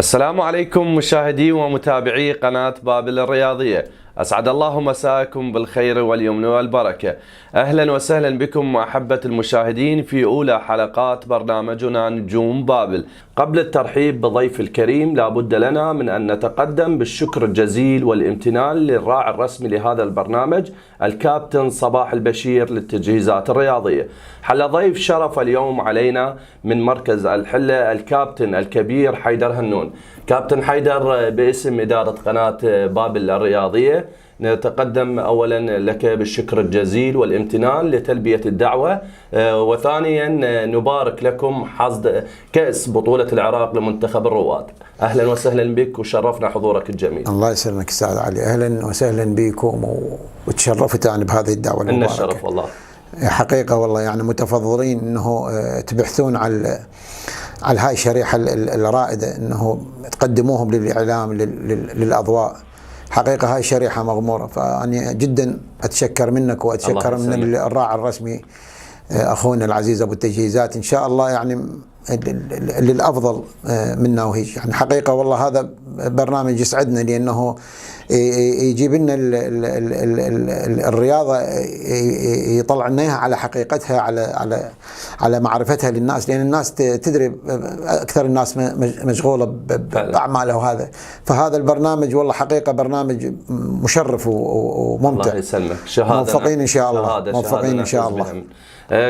السلام عليكم مشاهدي ومتابعي قناة بابل الرياضية، أسعد الله مساءكم بالخير واليمن والبركة. أهلا وسهلا بكم أحبة المشاهدين في أولى حلقات برنامجنا نجوم بابل. قبل الترحيب بضيف الكريم لابد لنا من أن نتقدم بالشكر الجزيل والامتنان للراعي الرسمي لهذا البرنامج الكابتن صباح البشير للتجهيزات الرياضية. حل ضيف شرف اليوم علينا من مركز الحلة الكابتن الكبير حيدر هنون. كابتن حيدر، باسم إدارة قناة بابل الرياضية نتقدم أولا لك بالشكر الجزيل والامتنان لتلبية الدعوة، وثانيا نبارك لكم حصد كأس بطولة العراق لمنتخب الرواد. أهلا وسهلا بك وشرفنا حضورك الجميل. الله يسلمك أستاذ علي، أهلا وسهلا بكم وتشرفت أنا بهذه الدعوة المباركة. إن الشرف والله حقيقة والله، يعني متفضلين أنه تبحثون على هاي الشريحة الرائدة، أنه تقدموهم للإعلام للأضواء. حقيقة هاي الشريحة مغمورة، فأنا جدا أتشكر منك وأتشكر من الراعي الرسمي أخونا العزيز أبو التجهيزات. إن شاء الله يعني للأفضل منا وهيك. يعني حقيقة والله هذا برنامج يسعدنا، لأنه يجيب لنا الرياضة، يطلع لنا على حقيقتها، على معرفتها للناس، لأن الناس تدري أكثر الناس مشغولة بأعمالها وهذا. فهذا البرنامج والله حقيقة برنامج مشرف وممتع. الله يسلمك. موفقين إن شاء الله، موفقين إن شاء الله.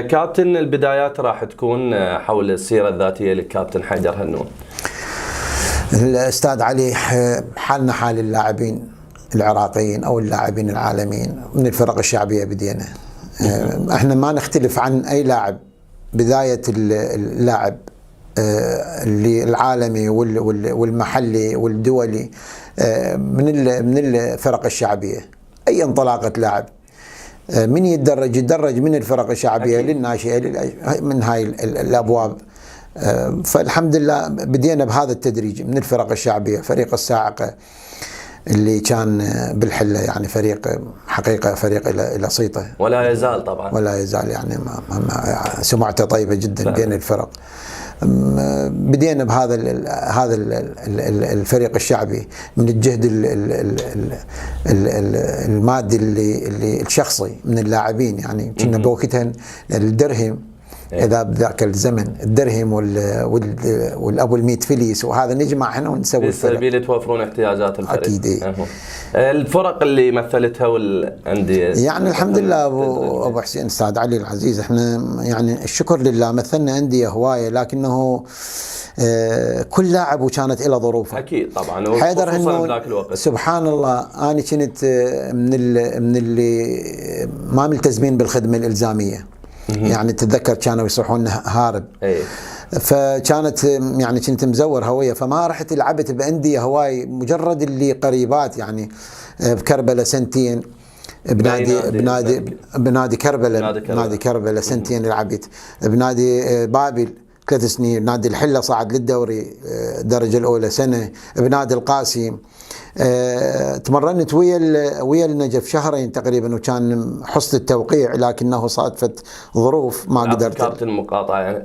كابتن، البدايات راح تكون حول السيرة الذاتية للكابتن حيدر هنون. الأستاذ علي، حالنا حال اللاعبين العراقيين أو اللاعبين العالميين من الفرق الشعبية بدينا. احنا ما نختلف عن أي لاعب. بداية اللاعب اللي العالمي والمحلي والدولي من الفرق الشعبية، أي انطلاقة لاعب من يتدرج من الفرق الشعبية للناشئة من هاي الأبواب. فالحمد لله بدينا بهذا التدريج من الفرق الشعبية. فريق الصاعقة اللي كان بالحلة يعني فريق حقيقة فريق إلى صيته، ولا يزال طبعا، ولا يزال يعني سمعته طيبة جدا بين الفرق. بدينا بهذا الفريق الشعبي من الجهد المادي اللي الشخصي من اللاعبين. يعني كنا بوقتها الدرهم، إذا بذاك الزمن الدرهم والأبو 100 فليس، وهذا نجمع احنا ونسوي في سبيل توفرون احتياجات الفريق. أكيد. الفرق اللي مثلتها والأندية يعني الحمد لله أبو حسين أستاذ علي العزيز، احنا يعني الشكر لله مثلنا أندية هواية، لكنه كل لاعب وكانت له ظروفه. أكيد طبعا. حيدر هنون سبحان الله، أنا كنت من اللي ما ملتزمين بالخدمة الإلزامية. يعني تتذكر كانوا يصيحون هارب. فكانت يعني كنت مزور هوية، فما رحت لعبت بأندية هواي، مجرد اللي قريبات. يعني بكربلة سنتين بنادي كربلة سنتين لعبت، بنادي بابل 3 سنين، بنادي الحلة صعد للدوري الدرجة الأولى سنة، بنادي القاسم. تمرنت ويا النجف شهرين تقريبا، وكان حصة التوقيع، لكنه صادفت ظروف ما قدرت. كابتن مقاطعة، يعني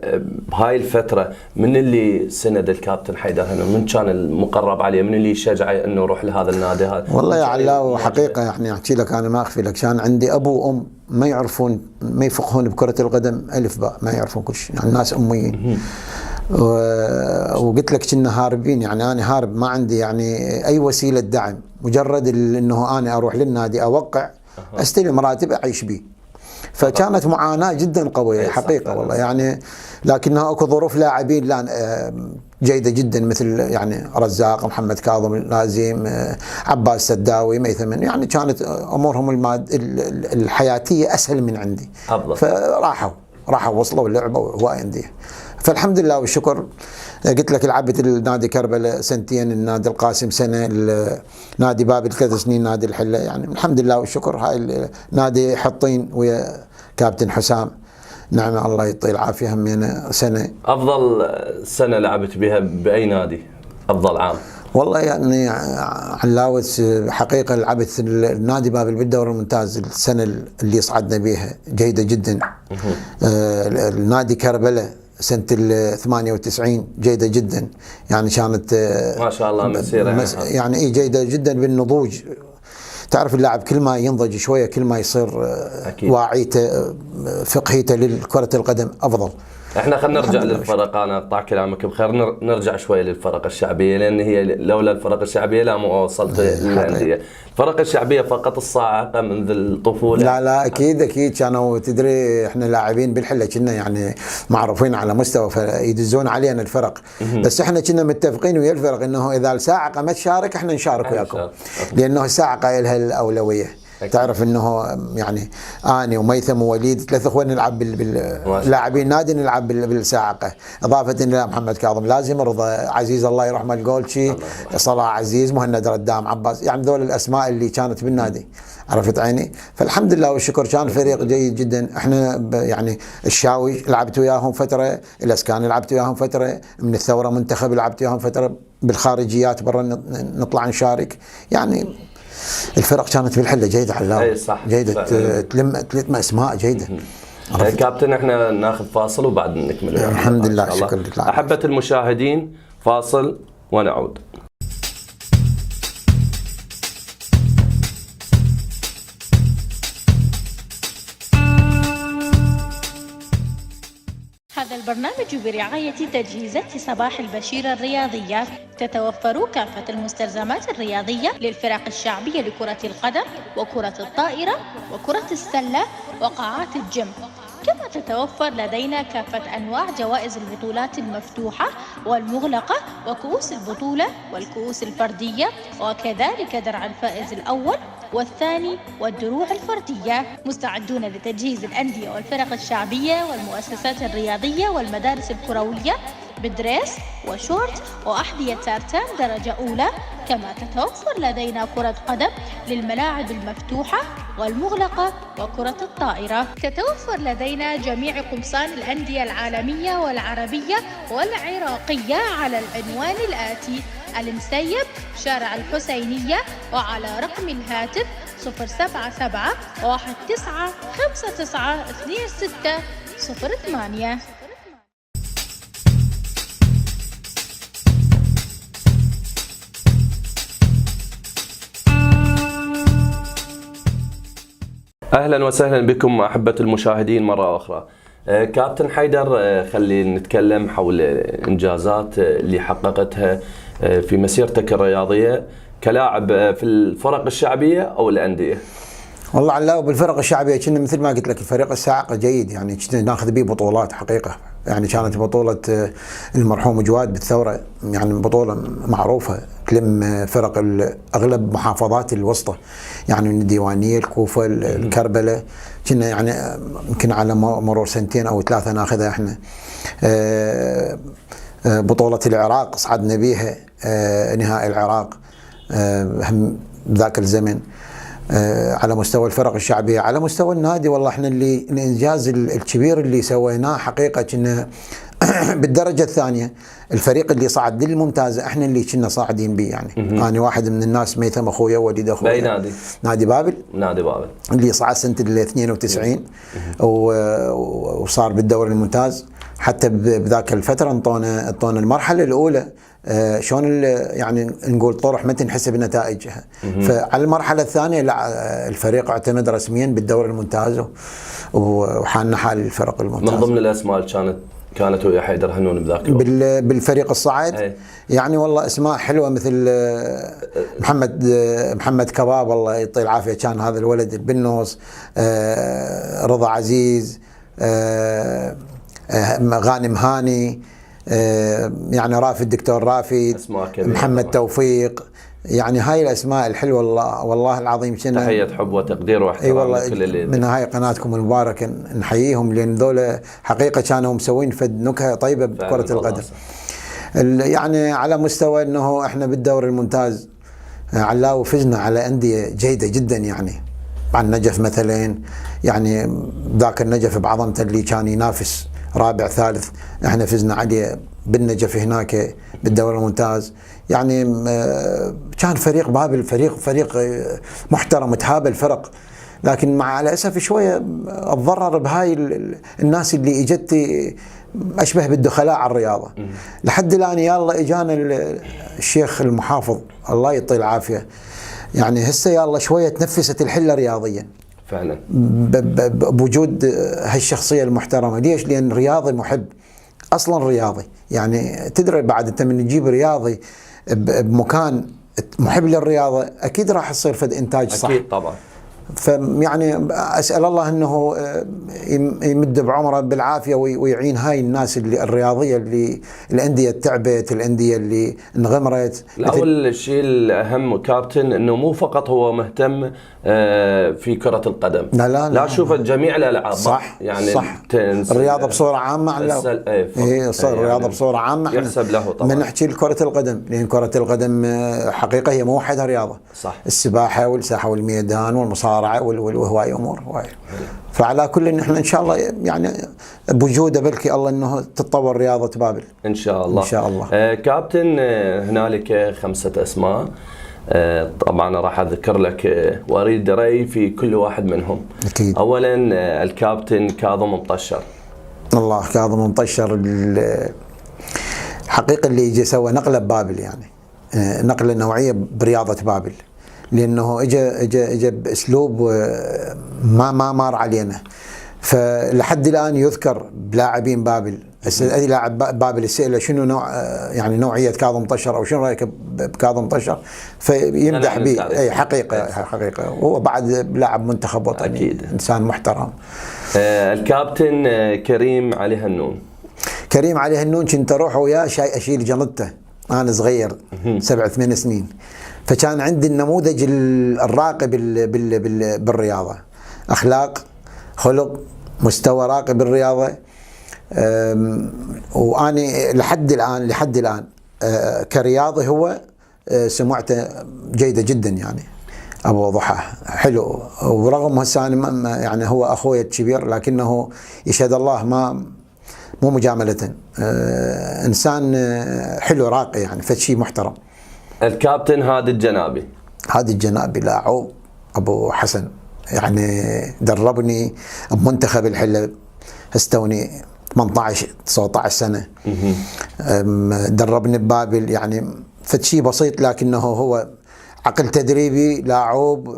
بهاي الفترة من اللي سند الكابتن حيدر هنون؟ من كان المقرب عليه؟ من اللي شجعه انه يروح لهذا النادي هذا؟ والله يا علاء حقيقة يعني احكي لك، انا ما اخفي لك، كان عندي ابو وام ما يعرفون، ما يفقهون بكرة القدم ألف باء، ما يعرفون كل شيء، يعني الناس أميين. وقلت لك كنا هاربين، يعني أنا هارب، ما عندي يعني أي وسيلة دعم، مجرد إنه أنا أروح للنادي أوقع أستلم راتب أعيش به. فكانت معاناة جدا قوية حقيقة والله يعني. لكنها اكو ظروف لاعبين لا جيدة جدا، مثل يعني رزاق، محمد كاظم، لازم، عباس سداوي، ميثمن، يعني كانت امورهم الحياتية اسهل من عندي. فراحوا وصلوا لعبوا هواي انديه. فالحمد لله والشكر. قلت لك لعبت النادي كربلاء سنتين، النادي القاسم سنة، نادي بابل 3 سنين، نادي الحلة، يعني الحمد لله والشكر. هاي نادي حطين ويا كابتن حسام، نعم الله يعطيه العافية، همينا سنة. أفضل سنة لعبت بها بأي نادي؟ أفضل عام؟ والله يعني علاوة حقيقة لعبت النادي بابل بالدوري الممتاز السنة اللي صعدنا بها جيدة جدا. النادي كربلاء سنة 98 جيدة جدا، يعني كانت ما شاء الله مسيرة يعني اي جيدة جدا بالنضوج. تعرف اللاعب كل ما ينضج شوية كل ما يصير واعيته فقهيته لكرة القدم أفضل. احنا خلينا نرجع للفرق، انا اقطع كلامك بخير، نرجع شوي للفرق الشعبيه، لان هي لولا الفرق الشعبيه لا ما وصلت للانديه. الفرق الشعبيه فقط الصاعقه منذ الطفوله؟ لا اكيد كانوا، تدري احنا لاعبين بالحله كنا يعني معروفين على مستوى، فيدزون علينا الفرق. بس احنا كنا متفقين ويا الفرق انه اذا الصاعقه ما تشارك احنا نشارك وياكم، لانه الصاعقه لها الاولويه. تعرف انه يعني اني وميثم ووليد 3 اخوان نلعب لاعبين نادي نلعب بالصاعقه، اضافه الى محمد كاظم لازم، رضا عزيز الله يرحمه الجولشي، صلاح عزيز، مهند ردام، عباس، يعني ذول الاسماء اللي كانت بالنادي. عرفت عيني؟ فالحمد لله والشكر كان فريق جيد جدا. احنا يعني الشاوي لعبت وياهم فتره، الاسكان لعبت وياهم فتره، من الثوره منتخب لعبت وياهم فتره، بالخارجيات برا نطلع نشارك. يعني الفرق كانت بالحله جيده علاوي. اي صح جيده، تلم اسماء جيده. كابتن احنا ناخذ فاصل وبعد نكمل. الحمد لله شكرا لك. احبه المشاهدين فاصل ونعود. هذا البرنامج برعاية تجهيزات صباح البشير الرياضية. تتوفر كافة المستلزمات الرياضية للفرق الشعبية لكرة القدم وكرة الطائرة وكرة السلة وقاعات الجيم. كما تتوفر لدينا كافة أنواع جوائز البطولات المفتوحة والمغلقة وكؤوس البطولة والكؤوس الفردية، وكذلك درع الفائز الأول والثاني والدروع الفردية. مستعدون لتجهيز الأندية والفرق الشعبية والمؤسسات الرياضية والمدارس الكروية بدريس وشورت وأحذية تارتان درجة أولى. كما تتوفر لدينا كرة قدم للملاعب المفتوحة والمغلقة وكرة الطائرة. تتوفر لدينا جميع قمصان الأندية العالمية والعربية والعراقية على العنوان الآتي: المسيب، شارع الحسينية، وعلى رقم الهاتف 077 19 59 26 08. اهلا وسهلا بكم احبه المشاهدين مره اخرى. كابتن حيدر، خلينا نتكلم حول الانجازات اللي حققتها في مسيرتك الرياضيه كلاعب في الفرق الشعبيه او الانديه. والله علاوي بالفرق الشعبيه كنا مثل ما قلت لك الفريق الصاعقه جيد، يعني كنا ناخذ به بطولات حقيقه. يعني كانت بطوله المرحوم جواد بالثوره يعني بطوله معروفه تلم فرق اغلب محافظات الوسطى، يعني من الديوانيه، الكوفه، الكربلاء. كنا يعني يمكن على مرور 2 أو 3 ناخذها احنا. بطوله العراق صعدنا بيها نهائي العراق هم ذاك الزمن. على مستوى الفرق الشعبيه، على مستوى النادي والله احنا اللي الانجاز الكبير اللي سويناه حقيقه كنا بالدرجه الثانيه الفريق اللي صعد للممتازه احنا اللي كنا صاعدين به. يعني انا واحد من الناس، ميثم اخويا، وليد اخويا. باي نادي؟ نادي بابل. نادي بابل اللي صعد سنه 92 وصار بالدوري الممتاز. حتى بذاك الفتره انطونا المرحله الاولى شلون يعني نقول طرح ما تنحسب نتائجها. فعلى المرحله الثانيه لا، الفريق اعتمد رسميا بالدوري الممتاز وحالنا حال الفرق الممتاز. من ضمن الاسماء اللي كانت ويا حيدر هنون بذاك الوقت بالفريق الصاعد يعني والله اسماء حلوه مثل محمد كباب الله يعطيه العافيه، كان هذا الولد بالنص، رضا عزيز، غانم هاني، يعني رافد، الدكتور رافد، محمد توفيق. يعني هاي الاسماء الحلوه والله العظيم تحيه حب وتقدير واحترام لكل اللي من هاي قناتكم المباركه نحييهم، لان ذولا حقيقه كانوا مسوين فد نكهه طيبه بكره القدم. يعني على مستوى انه احنا بالدوري الممتاز علاوي فزنا على انديه جيده جدا، يعني عن النجف مثلا، يعني ذاك النجف بعظمته اللي كان ينافس رابع ثالث احنا فزنا عليه بالنجف هناك بالدوري الممتاز. يعني كان فريق بابل فريق محترم تهاب الفرق، لكن مع الاسف شويه اتضرر بهاي الناس اللي اجت اشبه بالدخلاء على الرياضه. لحد الان يلا اجانا الشيخ المحافظ الله يعطيه العافيه، يعني هسه يلا شويه تنفست الحله رياضيا فعلا بوجود هالشخصيه المحترمه. ليش؟ لان رياضي محب، اصلا رياضي. يعني تدري بعد انت من تجيب رياضي بمكان محب للرياضه اكيد راح يصير فد انتاج صح. اكيد طبعا. فيعني اسال الله انه يمد بعمره بالعافيه ويعين هاي الناس اللي الرياضيه اللي الانديه تعبت، الانديه اللي انغمرت. اول شيء الاهم كابتن انه مو فقط هو مهتم في كرة القدم، لا شوف جميع الالعاب صح يعني صح. الرياضه بصوره عامه صار الرياضه بصوره عامه يحسب له طبعا. من نحكي لكره القدم، لان كره القدم حقيقه هي مو وحدها رياضه صح. السباحه والساحه والميدان والمصارعه وهواي امور هواي. فعلى كل احنا ان شاء الله يعني بوجوده بلكي الله انه تتطور رياضه بابل ان شاء الله. ان شاء الله. كابتن هنالك 5 اسماء، طبعا راح اذكر لك واريد راي في كل واحد منهم. اكيد. اولا الكابتن كاظم مطشر. الله، كاظم مطشر حقيقه اللي يجي سوى نقله ببابل، يعني نقله نوعيه برياضه بابل، لانه اجى باسلوب ما مر علينا. فلحد الان يذكر بلاعبين بابل. اي لاعب بابل يسأله شنو نوع يعني نوعيه كاظم مطشر او شنو رايك بكاظم مطشر، فيمدح به. اي حقيقه هو بعد لاعب منتخب وطني أكيد. انسان محترم. الكابتن كريم علي هنون. كريم علي هنون كنت اروح وياه اشيل جنطته انا صغير 7-8 سنين، فكان عندي النموذج الراقي بالرياضه، اخلاق، خلق، مستوى راقي بالرياضه. واني لحد الان كرياضي هو سمعته جيده جدا، يعني ابو ضحى حلو. ورغم هسه انا يعني هو اخوي الكبير، لكنه يشهد الله مو مجامله، انسان حلو راقي، يعني فشي محترم. الكابتن هادي الجنابي. هادي الجنابي لاعب ابو حسن، يعني دربني بمنتخب الحله هستوني 18-19 سنه. دربني ببابل، يعني فشي بسيط لكنه هو عقل تدريبي لاعب.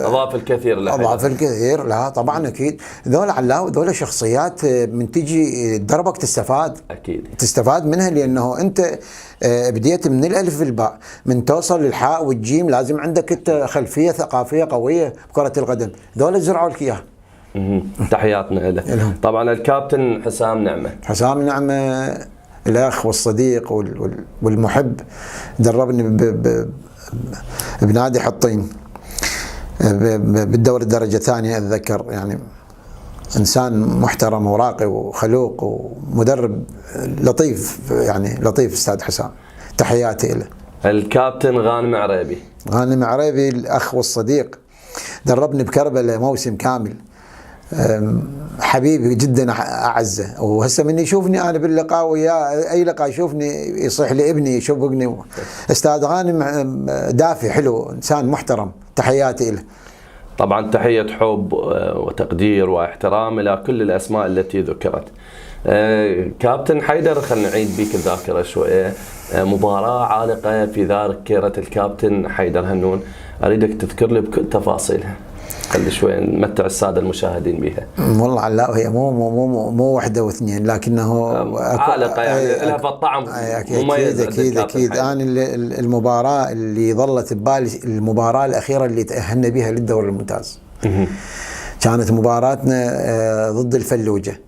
اضاف الكثير له. اضاف الكثير، لا طبعا اكيد. ذولا علاوه ذولا شخصيات من تجي دربك تستفاد اكيد، تستفاد منها، لانه انت بديت من الالف للباء، من توصل للحاء والجيم لازم عندك انت خلفيه ثقافيه قويه بكره القدم. ذولا زرعوا لك اياها. تحياتنا له. طبعا الكابتن حسام نعمه. حسام نعمه الاخ والصديق والمحب، دربني بنادي حطين بالدوري الدرجه الثانيه اتذكر. يعني انسان محترم وراقي وخلوق ومدرب لطيف، يعني لطيف استاذ حسام، تحياتي له. الكابتن غانم عريبي. غانم عريبي الاخ والصديق، دربني بكربلاء موسم كامل، حبيبي جدا اعزه. وهسه من يشوفني انا باللقاء وياه، اي لقاء يشوفني يصيح لي ابني، يشوف ابني. استاذ غانم دافي حلو، انسان محترم، تحياتي له. طبعا تحيه حب وتقدير واحترام الى كل الاسماء التي ذكرت. كابتن حيدر، خلينا نعيد بيك الذاكره شويه. مباراه عالقه في ذاكره الكابتن حيدر هنون، اريدك تذكر لي بكل تفاصيلها، خلي شوي نمتع الساده المشاهدين بها. والله لا، هي مو واحده واثنين، لكنه عالقه يعني لها طعم مميز. اكيد انا المباراه اللي ظلت ببالي المباراه الاخيره اللي تاهلنا بها للدوري الممتاز. كانت مباراتنا ضد الفلوجه،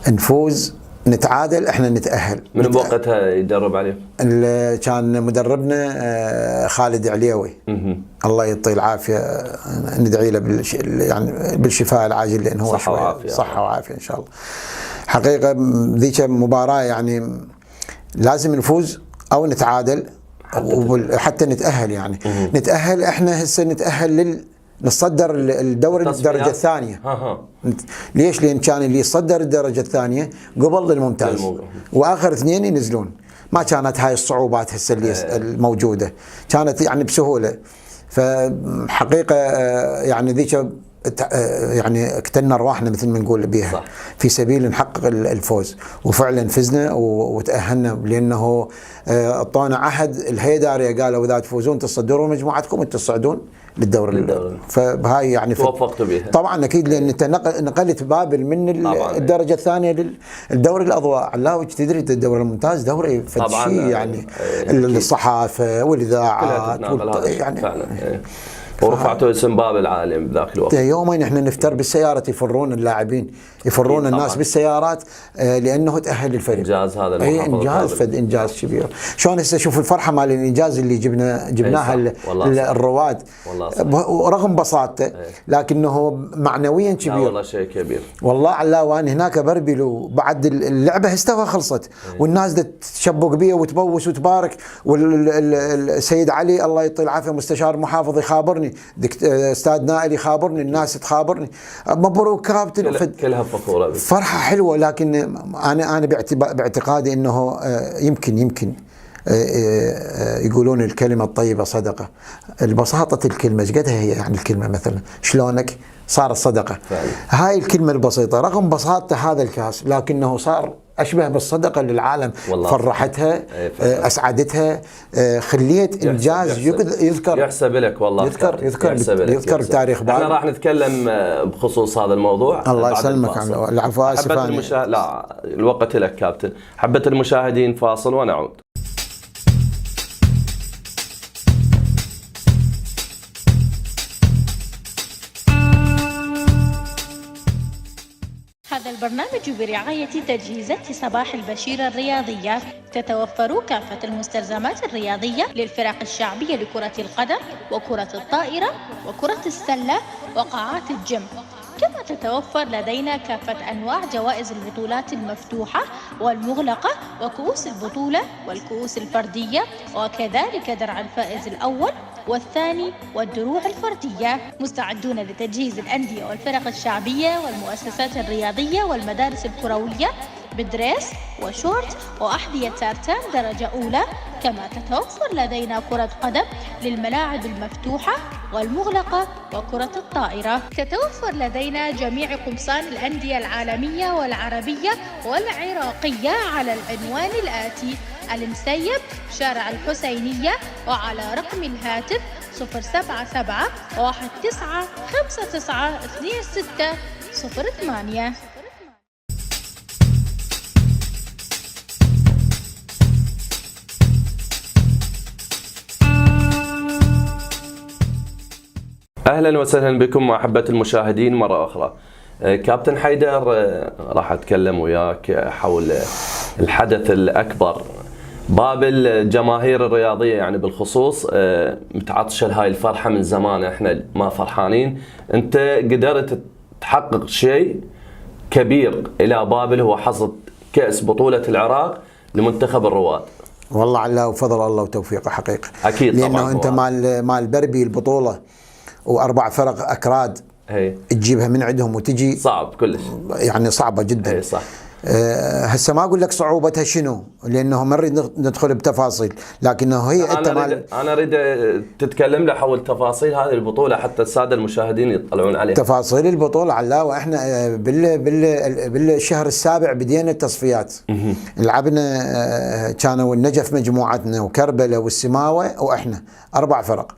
نفوز نتعادل احنا نتاهل. من بوقتها يدرب عليه؟ كان مدربنا خالد عليوي، الله يعطيه العافيه، ندعي له يعني بالشفاء العاجل، لانه هو صحه وعافيه ان شاء الله. حقيقه ذيك مباراه يعني لازم نفوز او نتعادل حتى نتاهل، يعني نتاهل احنا هسه نتاهل نتصدر الدوري الدرجه الثانيه. ليش؟ لان كان اللي يصدر الدرجه الثانيه قبل الممتاز، واخر اثنين ينزلون. ما كانت هاي الصعوبات هسه اللي الموجوده، كانت يعني بسهوله. فحقيقه يعني ذيك يعني اقتلنا ارواحنا مثل ما نقول بها صح. في سبيل نحقق الفوز، وفعلا فزنا وتاهلنا، لانه اعطونا عهد الهيداريه، قالوا اذا تفوزون تصدرون مجموعتكم انتم تصعدون للدوري. فهاي يعني توفقت بها طبعا اكيد، لان انت نقلت بابل من الدرجه الثانيه للدوري الاضواء. علاوي تدري الدوري الممتاز دوري فشي يعني الصحافه والاذاعات يعني فعلا ورفعتوا اسم بابل عالم بذاك الوقت. يومين احنا نفتر بالسيارة، يفرون اللاعبين، يفرون الناس بالسيارات لانه تاهل الفريق. انجاز هذا اي انجاز، فد انجاز كبير. شلون هسه شوف الفرحه مال الانجاز اللي جبناها الرواد، ورغم بساطته لكنه معنويا كبير. والله شيء كبير والله علاوان هناك بربل، وبعد اللعبه استوى خلصت والناس تشبك بيه وتبوس وتبارك، والسيد علي الله يعطيه العافيه مستشار محافظ يخابرني، استاذ نائل يخابرني، الناس تخابرني، مبروك كابتن، كلها فخوره، فرحه حلوه. لكن انا باعتقادي انه يمكن يقولون الكلمه الطيبه صدقه. البساطه الكلمه ايش قدها هي يعني الكلمه مثلا شلونك صارت صدقه فعلا. هاي الكلمه البسيطه رغم بساطه هذا الكاس لكنه صار اشبه بالصدقه للعالم، فرحتها اسعدتها، خليت انجاز يذكر، يحسب لك والله، يذكر تاريخ بابل. احنا راح نتكلم بخصوص هذا الموضوع. الله يسلمك، العفو اسف. لا الوقت لك كابتن. حبة المشاهدين فاصل ونعود. هذا البرنامج برعاية تجهيزات صباح البشيرة الرياضية. تتوفر كافة المستلزمات الرياضية للفرق الشعبية لكرة القدم وكرة الطائرة وكرة السلة وقاعات الجيم. كما تتوفر لدينا كافة أنواع جوائز البطولات المفتوحة والمغلقة وكؤوس البطولة والكؤوس الفردية، وكذلك درع الفائز الأول والثاني والدروع الفردية. مستعدون لتجهيز الأندية والفرق الشعبية والمؤسسات الرياضية والمدارس الكروية بدريس وشورت وأحذية تارتان درجة أولى. كما تتوفر لدينا كرة قدم للملاعب المفتوحة والمغلقة وكرة الطائرة. تتوفر لدينا جميع قمصان الأندية العالمية والعربية والعراقية على العنوان الآتي: المسيب، شارع الحسينية، وعلى رقم الهاتف 077 19 59 26 08. اهلا وسهلا بكم احبة المشاهدين مرة اخرى. كابتن حيدر، راح اتكلم وياك حول الحدث الاكبر. بابل الجماهير الرياضية يعني بالخصوص متعطشة لهاي الفرحة من زمان، احنا ما فرحانين. انت قدرت تحقق شيء كبير الى بابل، هو حصد كأس بطولة العراق لمنتخب الرواد. والله على وفضل الله وتوفيقه حقيقة. اكيد لانه طبعا انت مال بربي البطولة واربع فرق اكراد تجيبها من عندهم وتجي صعب كلش، يعني صعبة جدا. صح. هسه ما اقول لك صعوبتها شنو، لانه ما نريد ندخل بتفاصيل، لكنه هي انا اريد تتكلم لي حول تفاصيل هذه البطوله حتى الساده المشاهدين يطلعون عليها. تفاصيل البطوله علاوه احنا بالشهر السابع بدينا التصفيات. لعبنا كانوا النجف مجموعتنا وكربلاء والسماوه واحنا 4 فرق.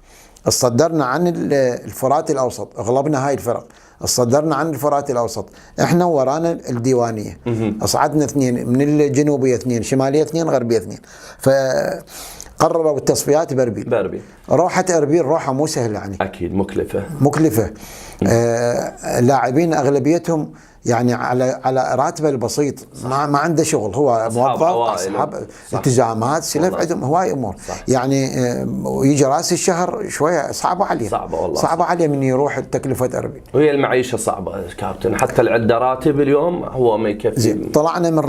صدرنا عن الفرات الاوسط، اغلبنا هاي الفرق. صدرنا عن الفرات الاوسط، احنا ورانا الديوانيه. اصعدنا 2 من الجنوبيه، 2 شماليه، 2 غربيه 2. فقرروا التصفيات بربيل. روحة اربيل روحه مو سهله يعني، اكيد مكلفه. لاعبين اغلبيتهم يعني على راتبه البسيط، ما عنده شغل، هو موظف، اصحاب التزامات، سلف، عندهم هواي امور يعني. ويجي راس الشهر شويه صعبه عليه، صعبه عليه من يروح تكلفه اربيل. وهي المعيشه صعبه كابتن، حتى العده راتب اليوم هو ما يكفي. طلعنا من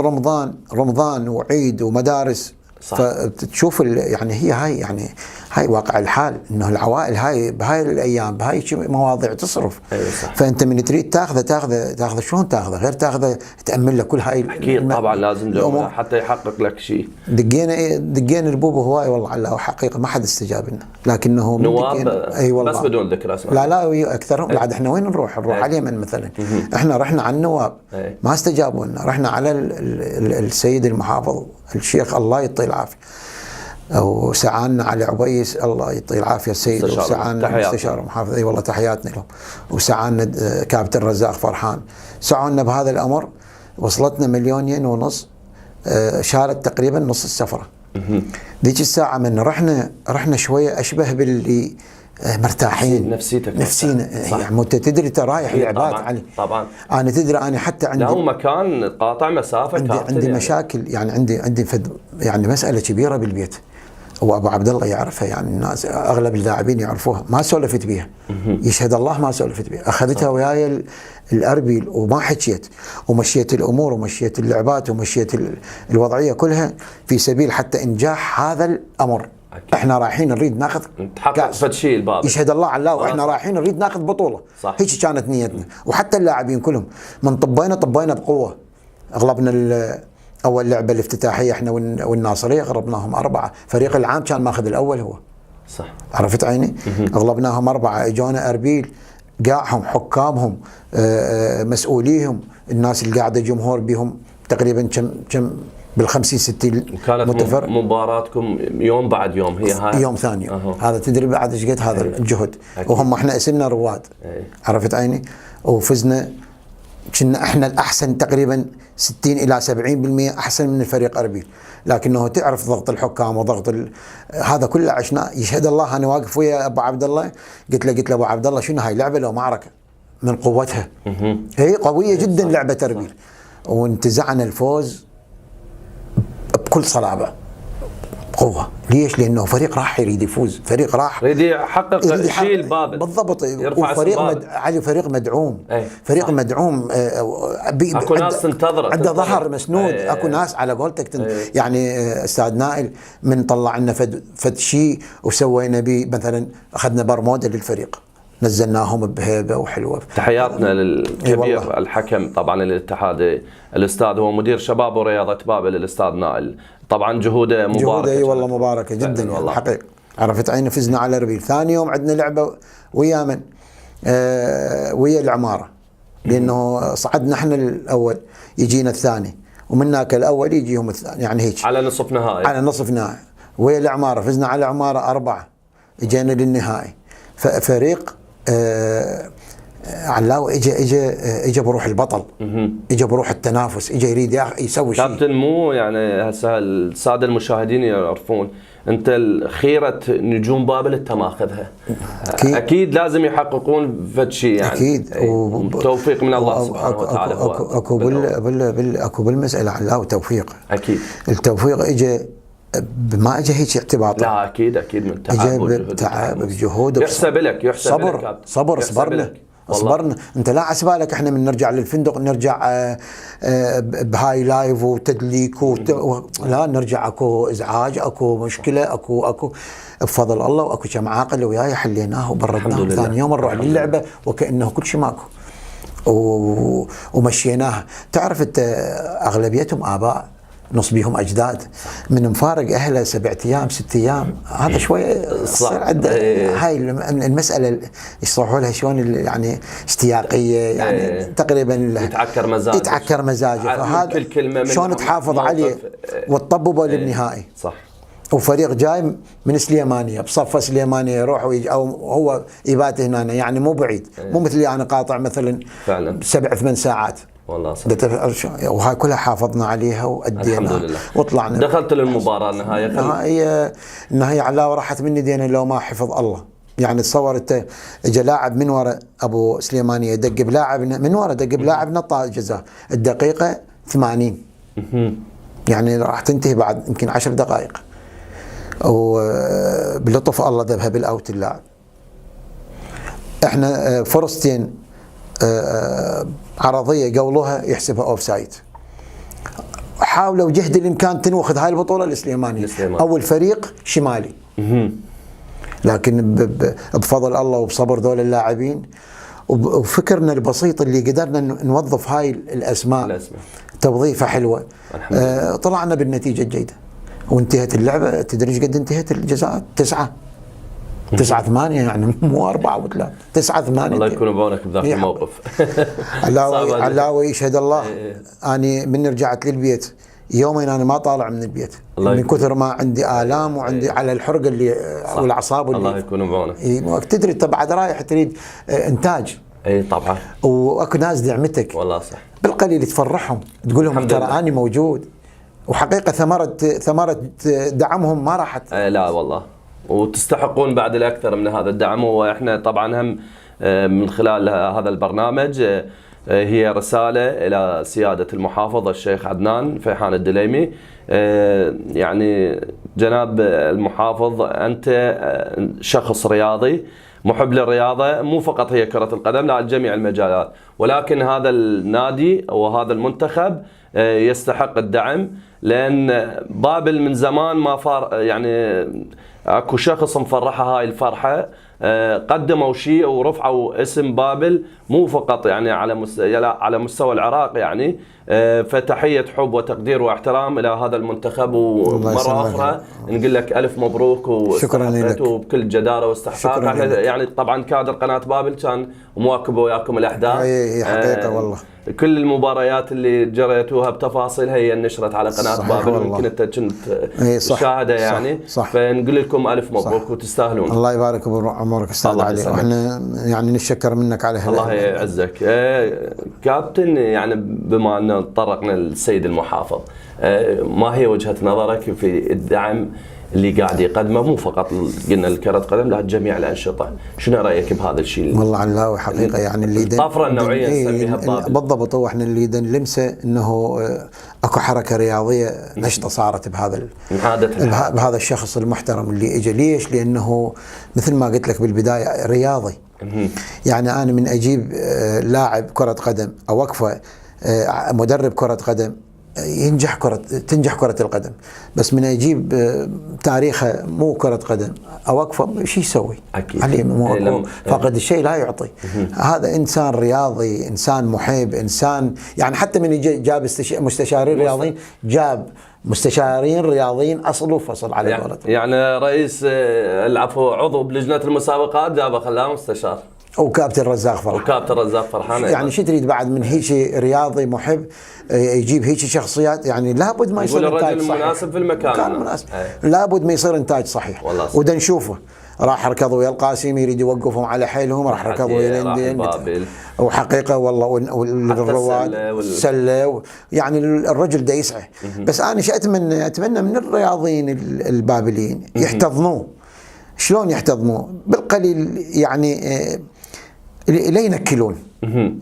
رمضان وعيد ومدارس، فتشوف يعني هي هاي يعني هاي واقع الحال، انه العوائل هاي بهاي الايام بهاي مواضيع تصرف. أيوة صح. فانت من تريد تاخذه شلون تاخذه؟ غير تاخذه تامن له كل هاي اكيد طبعا لازم له حتى يحقق لك شيء. دقينا البوبو هواي والله على حقيقه ما حد استجاب لنا، لكنه نواب اي والله بس بدون ذكر اسماء. لا اكثرهم. بعد احنا وين نروح على اليمن مثلا. احنا رحنا على النواب ما استجابوا لنا، رحنا على السيد المحافظ الشيخ الله يعطيه العافيه، وسعانا علي عبيس الله يعطيه العافيه السيد، وسعانا مستشار المحافظ اي والله تحياتنا لهم، وسعانا كابتن رزاق فرحان، سعونا بهذا الامر. وصلتنا 2.5 مليون، شالت تقريبا نص السفره. ذيك الساعه من رحنا شويه اشبه باللي مرتاحين نفسينا يعني. انت تدري انت رايح لعبات علي طبعا. انا تدري انا حتى عندي له مكان قاطع مسافه عندي مشاكل يعني عندي يعني مساله كبيره بالبيت، وابو عبد الله يعرفها يعني، الناس اغلب اللاعبين يعرفوها، ما سولفت بيها يشهد الله ما سولفت بيها. اخذتها وياي الاربيل وما حكيت، ومشيت الامور ومشيت اللعبات ومشيت الوضعيه كلها في سبيل حتى انجاح هذا الامر. أكيد. احنا رايحين نريد ناخذ تحقق فد شيء الباب، يشهد الله على الله، واحنا رايحين نريد ناخذ بطوله. صح. هيك كانت نيتنا، وحتى اللاعبين كلهم من طبينا بقوه. اغلبنا اول لعبه الافتتاحيه احنا والناصريه غربناهم 4، فريق العام كان ماخذ الاول هو. صح. عرفت عيني؟ اغلبناهم 4، اجونا اربيل قاعهم حكامهم مسؤوليهم، الناس اللي قاعده جمهور بهم تقريبا كم بال50 60 وكانت مباراتكم يوم بعد يوم، هي هاي يوم ثاني هذا تدري بعد ايش قد هذا الجهد. وهم احنا اسمنا رواد. عرفت عيني؟ وفزنا، كنا احنا الاحسن تقريبا 60 الى 70% احسن من الفريق اربيل، لكنه تعرف ضغط الحكام وضغط هذا كله عشنا. يشهد الله انا واقف ويا ابو عبد الله، قلت له ابو عبد الله شنو هاي لعبه لو معركه من قوتها. هي قويه جدا لعبه اربيل، وانتزعنا الفوز بكل صلابه قوه. ليش؟ لانه فريق راح يريد يفوز، فريق راح يريد يحقق شيء الباب بالضبط. وفريق علي فريق مدعوم. فريق صح. مدعوم. اكو ناس تنتظر، عنده ظهر مسنود. اكو ناس على قولتك يعني استاذ نائل من طلع لنا فد شيء وسوينا به، مثلا اخذنا برموده للفريق نزلناهم بهيبه وحلوه. تحياتنا للكبير الحكم طبعا الاتحاد، الاستاذ هو مدير شباب ورياضه بابل الاستاذ نائل، طبعا جهوده مباركه. جهوده اي والله مباركه جدا والله حقيقه. عرفت عيني؟ فزنا على اربيل. ثاني يوم عندنا لعبه ويا من؟ ويا العماره، لانه صعدنا احنا الاول يجينا الثاني، ومن هناك الاول يجيهم الثاني، يعني هيك على نصف نهائي. على نصف نهائي ويا العماره، فزنا على العماره 4، اجينا للنهائي. فريق علاوي اجى بروح البطل، اجى بروح التنافس، اجى يريد يسوي شيء. كابتن مو يعني هسه الساده المشاهدين يعرفون انت خيره نجوم بابل انت ماخذها، اكيد لازم يحققون فد شيء يعني. اكيد توفيق من الله سبحانه وتعالى. اكو بالمساله علاوي توفيق. اكيد التوفيق اجى ما اجى هيك اعتباط، لا اكيد من تعب بجهود يحسب لك صبر صبرنا. انت لا عسبالك احنا من نرجع للفندق نرجع بهاي لايف وتدليك لا نرجع اكو ازعاج، اكو مشكله، اكو بفضل الله واكو كم عاقل وياي حليناه وبردناه. ثاني يوم نروح للعبه وكانه كل شيء ماكو ومشيناها. تعرف انت اغلبيتهم اباء، نص بيهم اجداد، من مفارق اهله 7 ايام 6 ايام، هذا شويه صار عنده هاي المساله يصلحوا لها شلون يعني اشتياقيه يعني تقريبا يتعكر مزاجه فهذا شلون تحافظ عليه وتطببه للنهائي. صح. وفريق جاي من سليمانيه بصفه سليمانيه يروح ويجي، او هو يبات هنا يعني مو بعيد، مو مثلي انا قاطع مثلا فعلا 7-8 ساعات والله صح. وهاي كلها حافظنا عليها وادينا وطلعنا. دخلت للمباراه النهايه علاوه راحت مني دينا لو ما حفظ الله. يعني تصور انت اجى لاعب من وراء ابو سليمانيه دق بلاعب من وراء دق بلاعب نطى الجزاء الدقيقه 80 يعني راح تنتهي بعد يمكن 10 دقائق، وبلطف الله ذبها بالاوت اللاعب. احنا فرصتين عرضيه قولوها يحسبها اوف سايد. حاولوا جهد الامكان تنوخذ هاي البطوله السليمانيه. اول فريق شمالي لكن بفضل الله وبصبر دول اللاعبين وفكرنا البسيط اللي قدرنا نوظف هاي الاسماء توظيفه حلوه، طلعنا بالنتيجه الجيده وانتهت اللعبه. تدري ايش قد انتهت الجزاء؟ 9-8 يعني مو 4 و3، 9-8. الله يكون بعونك بذاك الموقف. علاوي يشهد الله. اني من رجعت للبيت يومين انا ما طالع من البيت من كثر ما عندي الام وعندي على الحرقه اللي والاعصاب اللي الله يكون بعونك. تدري انت بعد رايح تريد انتاج. اي طبعا. واكو ناس دعمتك والله صح، بالقليل تفرحهم، تقول لهم ترى اني موجود. وحقيقه ثمره دعمهم ما راحت. لا والله، وتستحقون بعد الاكثر من هذا الدعم. واحنا طبعا هم من خلال هذا البرنامج هي رساله الى سياده المحافظ الشيخ عدنان فيحان الدليمي. يعني جناب المحافظ، انت شخص رياضي محب للرياضه، مو فقط هي كره القدم، لا جميع المجالات، ولكن هذا النادي وهذا المنتخب يستحق الدعم، لان بابل من زمان ما يعني اكو شخص مفرحه هاي الفرحه، قدموا شيء ورفعوا اسم بابل مو فقط يعني على مستوى العراق يعني. فتحيه حب وتقدير واحترام الى هذا المنتخب، ومره اخرى نقول لك الف مبروك شكرا لك وبكل جداره واستحقاق. يعني طبعا كادر قناه بابل كان مواكب وياكم الاحداث. هي حقيقه والله كل المباريات اللي جريتوها بتفاصيلها هي نشرت على قناه بابل، ويمكن انت كنت تشاهدها يعني. صح. فنقول لكم الف مبروك وتستاهلون. الله يبارك بعمرك استاذ علي، واحنا يعني نتشكر منك على هذا. الله يعزك. كابتن، يعني بما ان تطرقنا للسيد المحافظ، ما هي وجهة نظرك في الدعم اللي قاعد يقدمه، مو فقط قلنا لكرة قدم، لا جميع الأنشطة؟ شنو رأيك بهذا الشيء؟ والله علاوي حقيقة يعني اللي الطفرة النوعية نسميها ببابل. بالضبط. واحنا اللي نلمسه انه اكو حركة رياضية نشطة صارت بهذا الشخص المحترم اللي اجى. ليش؟ لانه مثل ما قلت لك بالبداية رياضي. يعني انا من اجيب لاعب كرة قدم اوقفه مدرب كرة قدم تنجح كرة القدم، بس من اجيب تاريخه مو كرة قدم اوقفه شو يسوي؟ عليه فاقد الشيء لا يعطي. هذا انسان رياضي، انسان محب، انسان يعني حتى من جاب مستشارين رياضيين، جاب مستشارين رياضيين اصل وفصل على قولتهم. يعني رئيس العفو عضو بلجنة المسابقات جابه خلاه مستشار. وكابتن رزاق فرحان. يعني شو تريد بعد من هيك رياضي محب يجيب هيك شخصيات؟ يعني لابد ما يصير انتاج صحيح. مناسب في المكان مناسب. لابد ما يصير انتاج صحيح. ودا نشوفه راح ركضوا ويا القاسم يريد يوقفهم على حيلهم، راح ركضوا ويا الاندين. وحقيقه والله والرواد السله يعني الرجل دا يسعى. بس انا شو اتمنى من الرياضيين البابليين يحتضنوه. شلون يحتضنوه؟ بالقليل يعني لا ينكلون.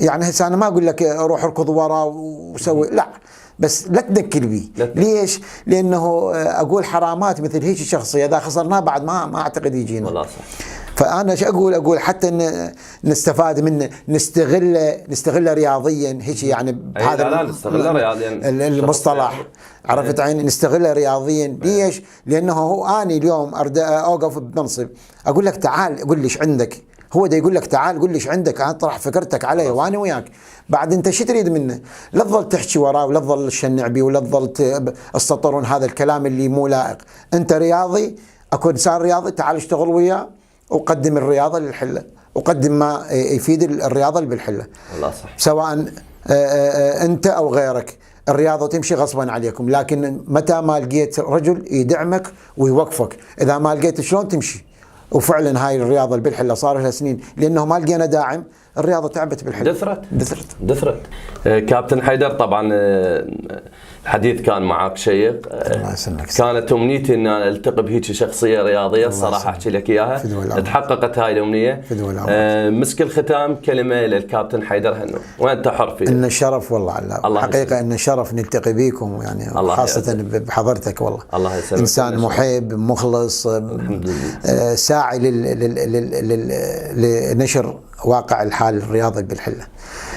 يعني هسه انا ما اقول لك روح اركض وراه وسوي، لا، بس لا تنكل بيه. ليش؟ لانه اقول حرامات مثل هيك الشخصيه اذا خسرناه بعد ما اعتقد يجينا. والله صح. فانا ايش اقول حتى نستفاد منه، نستغله رياضيا هيك يعني بهذا نستغله رياضيا المصطلح. عرفت عيني؟ نستغله رياضيا. ليش؟ لانه هو اني اليوم اوقف بمنصب اقول لك تعال قول لي ايش عندك، هو دا يقول لك تعال قول لي ايش عندك، اطرح فكرتك علي وانا وياك. بعد انت شو تريد منه؟ لا تظل تحكي وراه ولا تظل تشنع بيه ولا تظل تسطرون هذا الكلام اللي مو لائق. انت رياضي، اكو انسان رياضي، تعال اشتغل وياه وقدم الرياضه للحله، وقدم ما يفيد الرياضه اللي بالحله. والله صح. سواء انت او غيرك، الرياضه تمشي غصبا عليكم، لكن متى ما لقيت رجل يدعمك ويوقفك، اذا ما لقيت شلون تمشي؟ وفعلا هاي الرياضه اللي بالحله صار لها سنين لانه ما لقينا داعم، الرياضه تعبت بالحله. دثرت. كابتن حيدر، طبعا الحديث كان معك شيق. الله يسلمك. كانت امنيتي ان التقي بهيك شخصيه رياضيه، الصراحه احكي لك اياها، تحققت هاي الامنيه. مسك الختام كلمه للكابتن حيدر هنو وانت حر فيه. ان الشرف والله على حقيقه ان الشرف نلتقي بيكم يعني، خاصه بحضرتك والله. الله يسلمك. انسان محب مخلص ساعي لنشر واقع الحال الرياضي بالحله.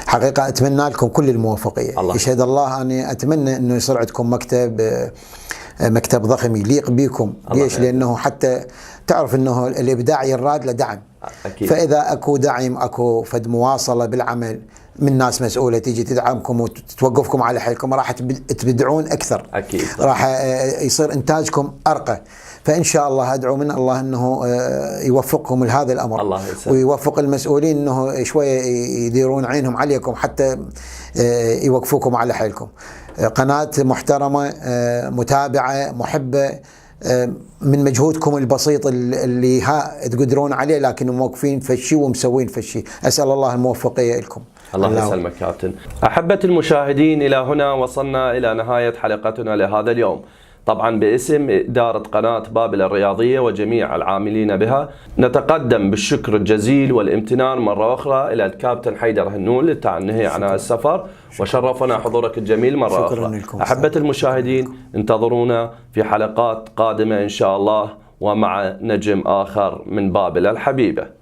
حقيقه اتمنى لكم كل الموفقيه. يشهد الله اني اتمنى انه يصير عندكم مكتب مكتب ضخم يليق بكم. ليش؟ لأنه حتى تعرف أنه الإبداع يراد له دعم. أكيد. فإذا أكو دعم، أكو فد مواصلة بالعمل من ناس مسؤولة تيجي تدعمكم وتوقفكم على حيلكم، راح تبدعون أكثر. أكيد. راح يصير إنتاجكم أرقى. فإن شاء الله أدعو من الله أنه يوفقكم لهذا الأمر، الله يسلم. ويوفق المسؤولين أنه شوية يديرون عينهم عليكم حتى يوقفوكم على حيلكم. قناة محترمة، متابعة، محبة، من مجهودكم البسيط اللي تقدرون عليه، لكن موقفين فشي ومسوين فشي. أسأل الله الموفقية لكم. الله يسلمك كابتن. أحبة المشاهدين، إلى هنا وصلنا إلى نهاية حلقتنا لهذا اليوم. طبعا باسم إدارة قناة بابل الرياضية وجميع العاملين بها نتقدم بالشكر الجزيل والامتنان مرة أخرى إلى الكابتن حيدر هنول للتعنيه عن السفر، وشرفنا حضورك الجميل مرة أخرى. أحبة المشاهدين، انتظرونا في حلقات قادمة إن شاء الله، ومع نجم آخر من بابل الحبيبة.